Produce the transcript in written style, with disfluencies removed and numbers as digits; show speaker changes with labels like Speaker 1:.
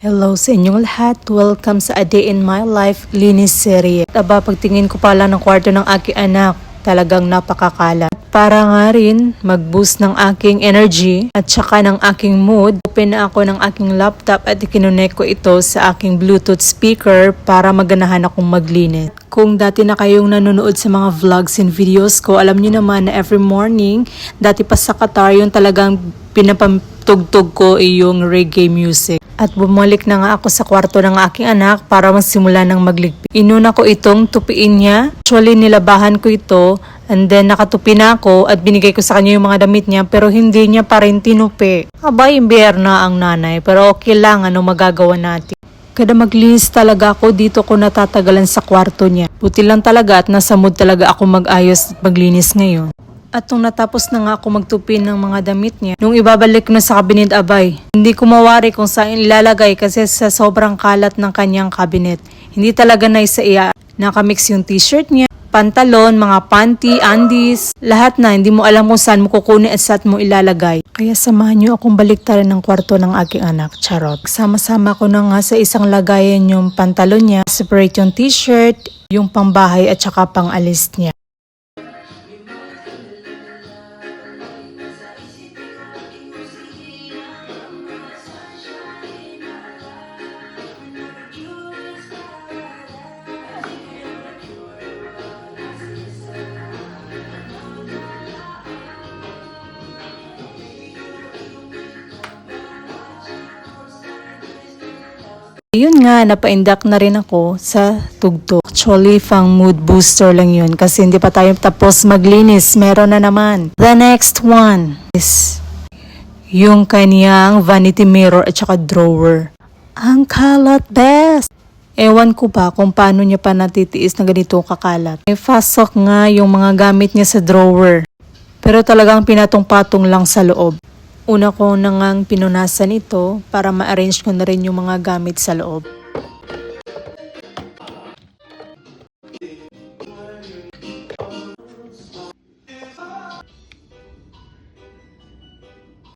Speaker 1: Hello sa inyong lahat. Welcome sa A Day in My Life linis serye. Aba, pagtingin ko pala ng kwarto ng aking anak, talagang napakakalat. Para nga rin mag-boost ng aking energy at saka ng aking mood, open na ako ng aking laptop at ikinonect ko ito sa aking Bluetooth speaker para maganahan akong maglinis. Kung dati na kayong nanonood sa mga vlogs and videos ko, alam niyo naman na every morning, dati pa sa Qatar, yung talagang pinapatugtog ko ay yung reggae music. At bumalik na nga ako sa kwarto ng aking anak para magsimula ng magligpit. Inuna ko itong tupiin niya. Actually, nilabahan ko ito and then nakatupi na ako at binigay ko sa kanya yung mga damit niya pero hindi niya pa rin tinupi. Aba, imbiyer na ang nanay pero okay lang, ano magagawa natin. Kada maglinis talaga ako, dito ko natatagalan sa kwarto niya. Buti lang talaga at nasa mood talaga ako mag-ayos at maglinis ngayon. At nung natapos na nga ako magtupi ng mga damit niya, nung ibabalik ko na sa cabinet, abay, hindi ko mawari kung saan ilalagay kasi sa sobrang kalat ng kanyang cabinet. Hindi talaga na nakamix yung t-shirt niya, pantalon, mga panty, undies, lahat na, hindi mo alam kung saan mo kukunin at saan mo ilalagay. Kaya samahan niyo akong baliktarin ng kwarto ng aking anak, charot. Sama-sama ko na nga sa isang lagayan yung pantalon niya, separate yung t-shirt, yung pambahay at saka pang alis niya. Yun nga, napaindak na rin ako sa tugtog. Actually, pang mood booster lang yun kasi hindi pa tayo tapos maglinis. Meron na naman. The next one is yung kanyang vanity mirror at saka drawer. Ang kalat, best! Ewan ko ba kung paano niya pa natitiis na ganito kakalat. May fasok nga yung mga gamit niya sa drawer. Pero talagang pinatong-patong lang sa loob. Una ko na ngang pinunasan ito para ma-arrange ko na rin yung mga gamit sa loob.